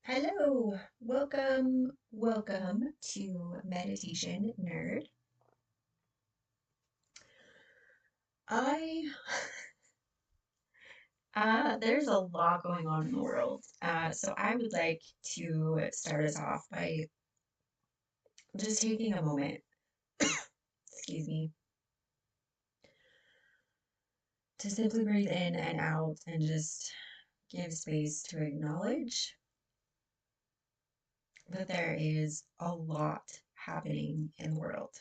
Hello, welcome to Meditation Nerd. I there's a lot going on in the world. So I would like to start us off by just taking a moment, excuse me, to simply breathe in and out and just give space to acknowledge that there is a lot happening in the world.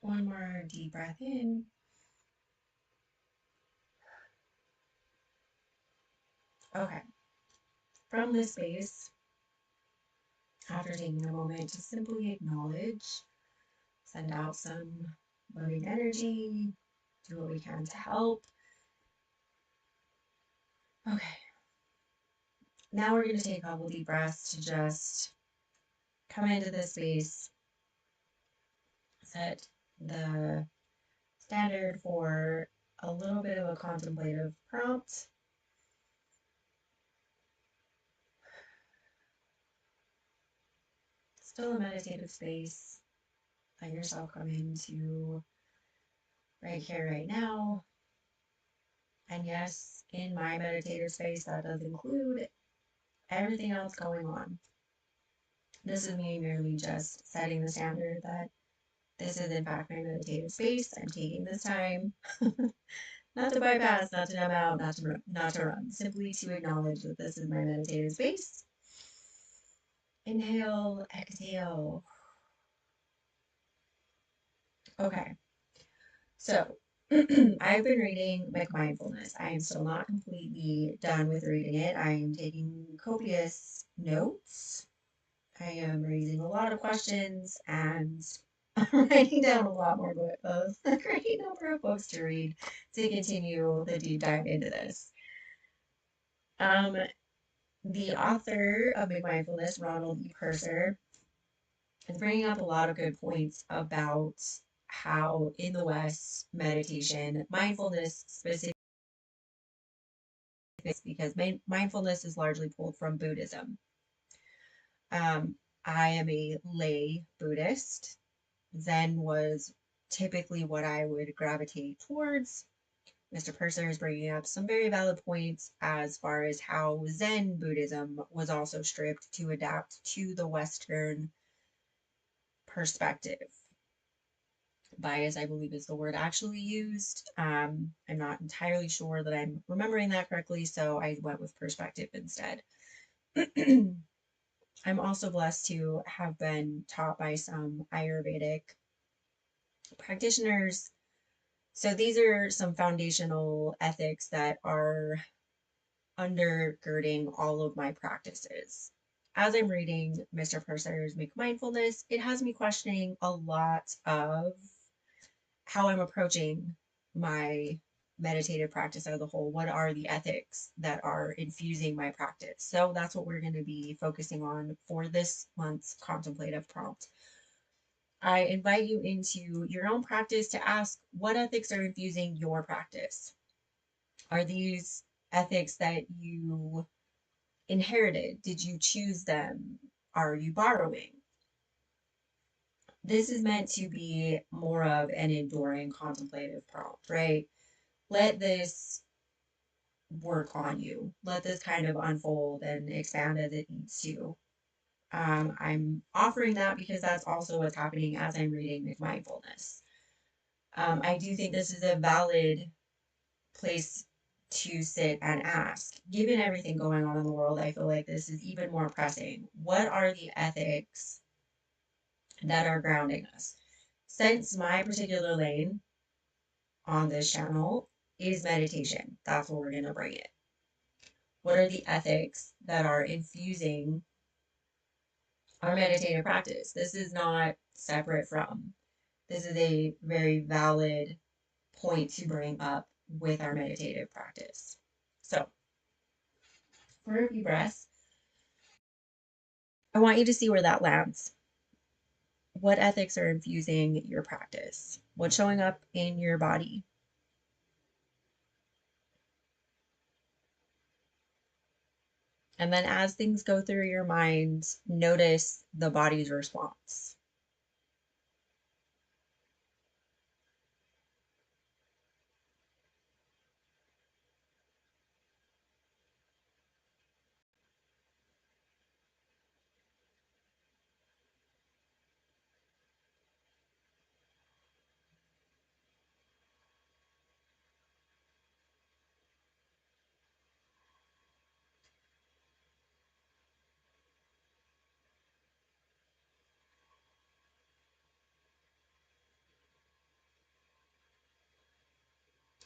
One more deep breath in. Okay, from this space, after taking a moment to simply acknowledge, send out some loving energy, do what we can to help. Okay, now we're going to take a couple deep breaths to just come into this space, set the standard for a little bit of a contemplative prompt. Still a meditative space. Let yourself come into right here, right now. And yes, in my meditative space, that does include everything else going on. This is me merely just setting the standard that this is in fact my meditative space. I'm taking this time not to bypass, not to numb out, not to run, simply to acknowledge that this is my meditative space. Inhale, exhale. Okay, so I've been reading Mindfulness. I am still not completely done with reading it. I am taking copious notes. I am raising a lot of questions and I'm writing down a lot more books, a great number of books to read to continue the deep dive into this. Um, the author of Big Mindfulness, Ronald E. Purser, is bringing up a lot of good points about how in the West, meditation, mindfulness specifically, because mindfulness is largely pulled from Buddhism. I am a lay Buddhist. Zen was typically what I would gravitate towards. Mr. Purser is bringing up some very valid points as far as how Zen Buddhism was also stripped to adapt to the Western perspective. Bias, I believe, is the word actually used. I'm not entirely sure that I'm remembering that correctly, so I went with perspective instead. I'm also blessed to have been taught by some Ayurvedic practitioners. So these are some foundational ethics that are undergirding all of my practices. As I'm reading Mr. Purser's Make Mindfulness, it has me questioning a lot of how I'm approaching my meditative practice as a whole. What are the ethics that are infusing my practice? So that's what we're going to be focusing on for this month's contemplative prompt. I invite you into your own practice to ask what ethics are infusing your practice. Are these ethics that you inherited? Did you choose them? Are you borrowing? This is meant to be more of an enduring contemplative prompt, right? Let this work on you. Let this kind of unfold and expand as it needs to. I'm offering that because that's also what's happening as I'm reading Mindfulness. I do think this is a valid place to sit and ask. Given everything going on in the world, I feel like this is even more pressing. What are the ethics that are grounding us? Since my particular lane on this channel is meditation, that's where we're going to bring it. What are the ethics that are infusing our meditative practice? This is not separate from, this is a very valid point to bring up with our meditative practice. So, for a few breaths, I want you to see where that lands. What ethics are infusing your practice? What's showing up in your body? And then as things go through your mind, notice the body's response.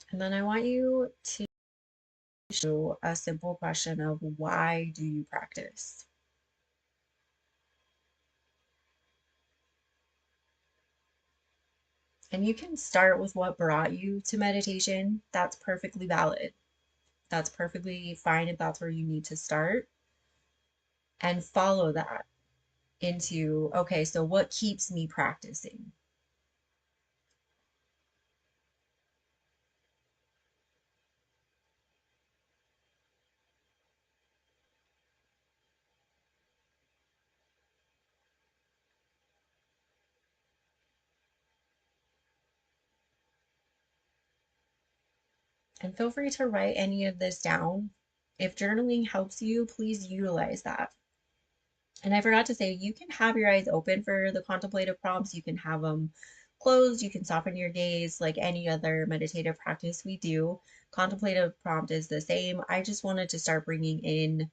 And then I want you to do a simple question of why do you practice? And you can start with what brought you to meditation. That's perfectly valid. That's perfectly fine if that's where you need to start. And follow that into, okay, so what keeps me practicing? And feel free to write any of this down. If journaling helps you, please utilize that. And I forgot to say, you can have your eyes open for the contemplative prompts. You can have them closed. You can soften your gaze like any other meditative practice we do. Contemplative prompt is the same. I just wanted to start bringing in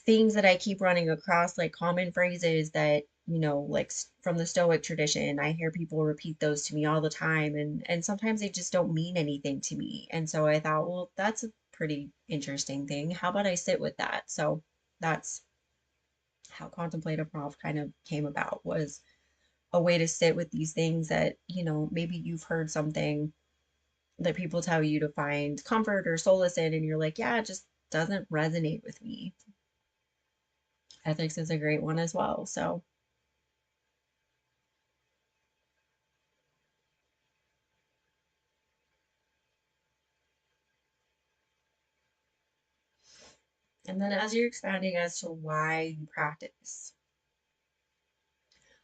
things that I keep running across, like common phrases that, like from the Stoic tradition. I hear people repeat those to me all the time, and sometimes they just don't mean anything to me. And so I thought, well, that's a pretty interesting thing. How about I sit with that? So that's how contemplative prompt kind of came about, was a way to sit with these things that, maybe you've heard something that people tell you to find comfort or solace in, and you're like, yeah, it just doesn't resonate with me. Ethics is a great one as well. So, and then as you're expanding as to why you practice,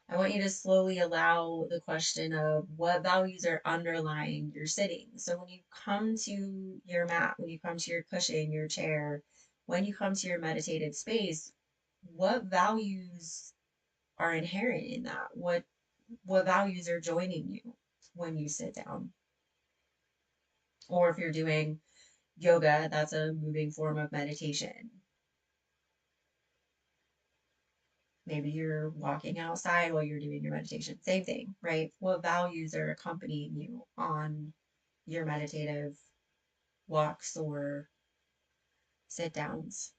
I want you to slowly allow the question of what values are underlying your sitting. So when you come to your mat, when you come to your cushion, your chair, when you come to your meditative space, what values are inherent in that? What values are joining you when you sit down? Or if you're doing yoga, that's a moving form of meditation. Maybe you're walking outside while you're doing your meditation. Same thing, right? What values are accompanying you on your meditative walks or sit downs?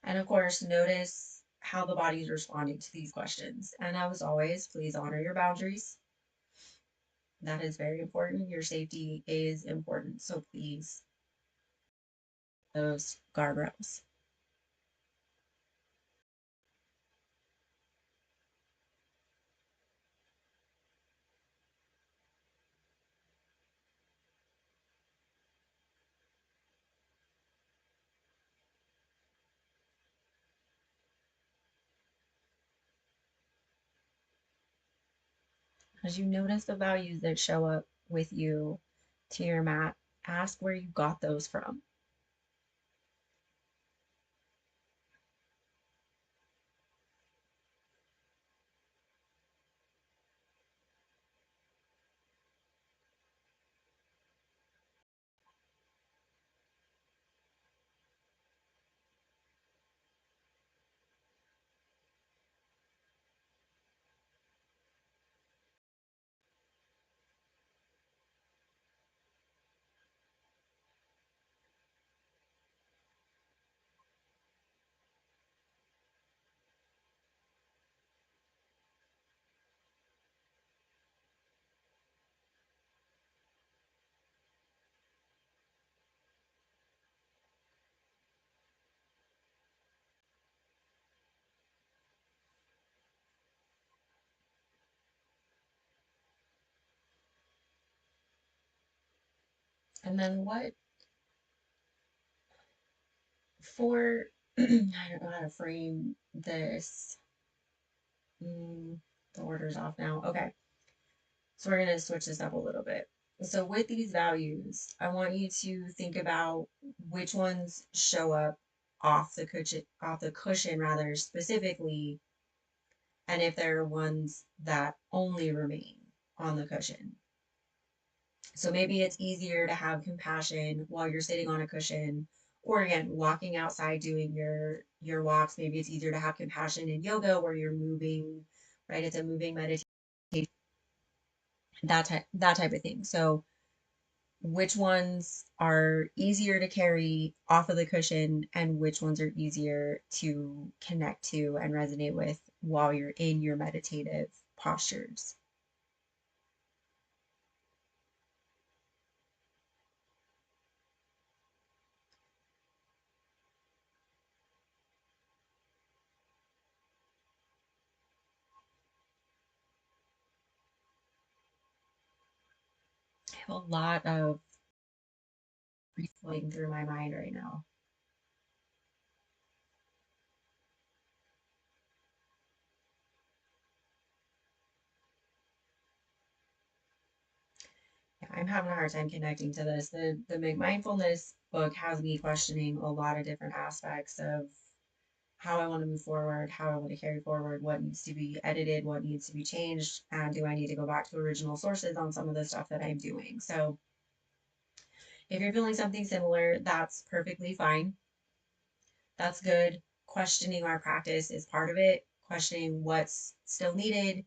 And of course, notice how the body is responding to these questions. And as always, please honor your boundaries. That is very important. Your safety is important. So please, those guardrails. As you notice the values that show up with you to your mat, ask where you got those from. And then what for, I don't know how to frame this. The order's off now. Okay. So we're going to switch this up a little bit. So with these values, I want you to think about which ones show up off the cushion rather specifically, and if there are ones that only remain on the cushion. So maybe it's easier to have compassion while you're sitting on a cushion, or again, walking outside doing your walks. Maybe it's easier to have compassion in yoga where you're moving, right? It's a moving meditation, that type of thing. So which ones are easier to carry off of the cushion and which ones are easier to connect to and resonate with while you're in your meditative postures. I have a lot of reflecting through my mind right now. Yeah, I'm having a hard time connecting to this. The mindfulness book has me questioning a lot of different aspects of how I want to move forward, how I want to carry forward, what needs to be edited, what needs to be changed, and do I need to go back to original sources on some of the stuff that I'm doing. So if you're feeling something similar, that's perfectly fine. That's good. Questioning our practice is part of it. Questioning what's still needed.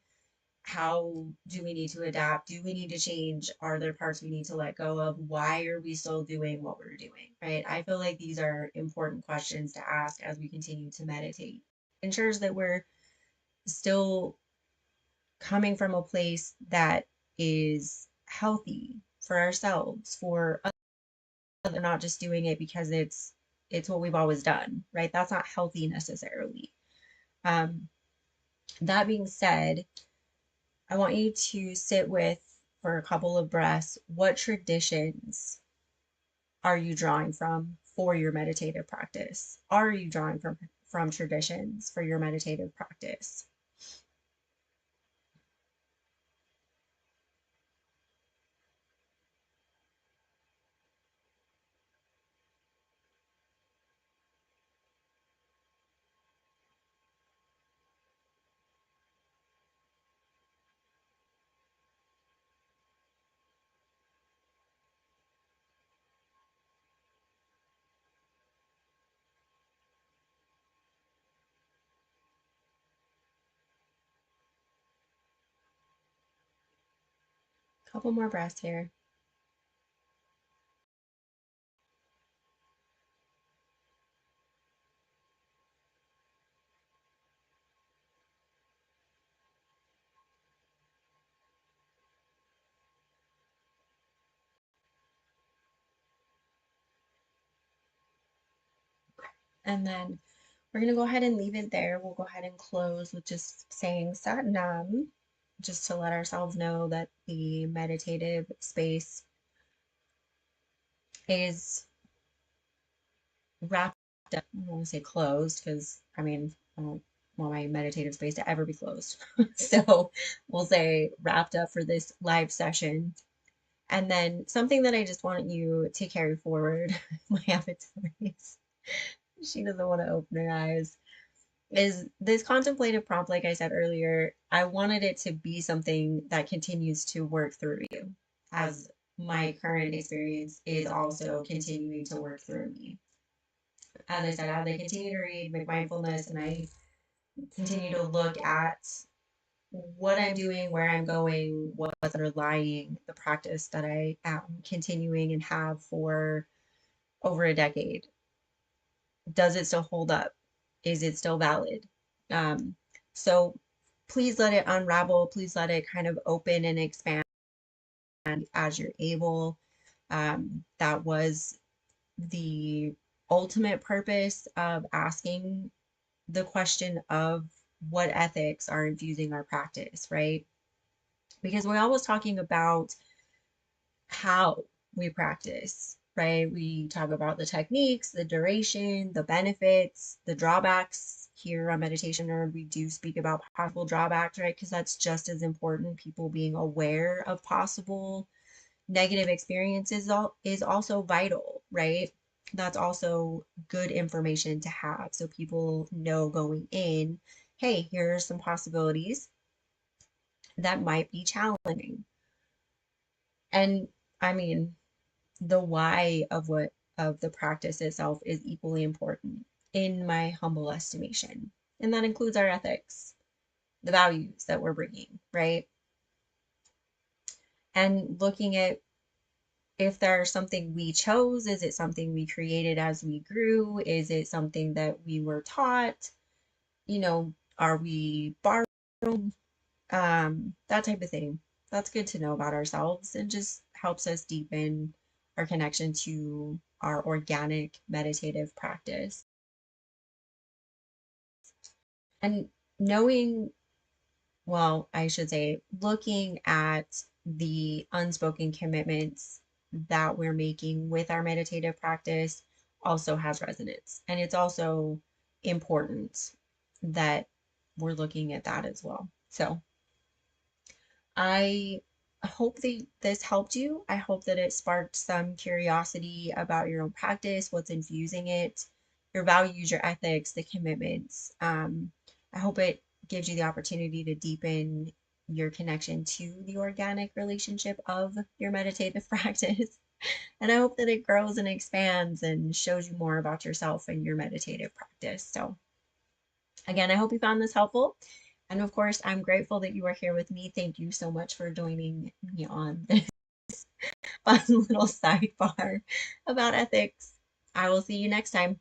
How do we need to adapt? Do we need to change? Are there parts we need to let go of? Why are we still doing what we're doing? Right? I feel like these are important questions to ask as we continue to meditate. Ensures that we're still coming from a place that is healthy for ourselves, for other, not just doing it because it's what we've always done, right? That's not healthy necessarily. Um, that being said, I want you to sit with for a couple of breaths. What traditions are you drawing from for your meditative practice? Are you drawing from traditions for your meditative practice? A couple more breaths here. And then we're going to go ahead and leave it there. We'll go ahead and close with just saying Sat Nam, just to let ourselves know that the meditative space is wrapped up. I don't want to say closed because I mean, I don't want my meditative space to ever be closed. So we'll say wrapped up for this live session. And then something that I just want you to carry forward, my avatar is, she doesn't want to open her eyes, is this contemplative prompt, like I said earlier, I wanted it to be something that continues to work through you, as my current experience is also continuing to work through me. As I said, as I continue to read mindfulness and I continue to look at what I'm doing, where I'm going, what's underlying the practice that I am continuing and have for over a decade, does it still hold up? Is it still valid? Um, so please let it unravel. Please let it kind of open and expand as you're able. That was the ultimate purpose of asking the question of what ethics are infusing our practice, right? Because we're always talking about how. we practice, right? We talk about the techniques, the duration, the benefits, the drawbacks. Here on Meditation Nerd, we do speak about possible drawbacks, right? Because that's just as important. People being aware of possible negative experiences is also vital, right? That's also good information to have. So people know going in, hey, here are some possibilities that might be challenging. And I mean, the why of the practice itself is equally important in my humble estimation. And that includes our ethics, the values that we're bringing, right? And looking at if there's something we chose, is it something we created as we grew? Is it something that we were taught? Are we borrowed? That type of thing. That's good to know about ourselves and just helps us deepen our connection to our organic meditative practice. And knowing, well, I should say, looking at the unspoken commitments that we're making with our meditative practice also has resonance. And it's also important that we're looking at that as well. So I hope that this helped you. I hope that it sparked some curiosity about your own practice, what's infusing it, your values, your ethics, the commitments. I hope it gives you the opportunity to deepen your connection to the organic relationship of your meditative practice. And I hope that it grows and expands and shows you more about yourself and your meditative practice. So, again, I hope you found this helpful. And of course, I'm grateful that you are here with me. Thank you so much for joining me on this fun little sidebar about ethics. I will see you next time.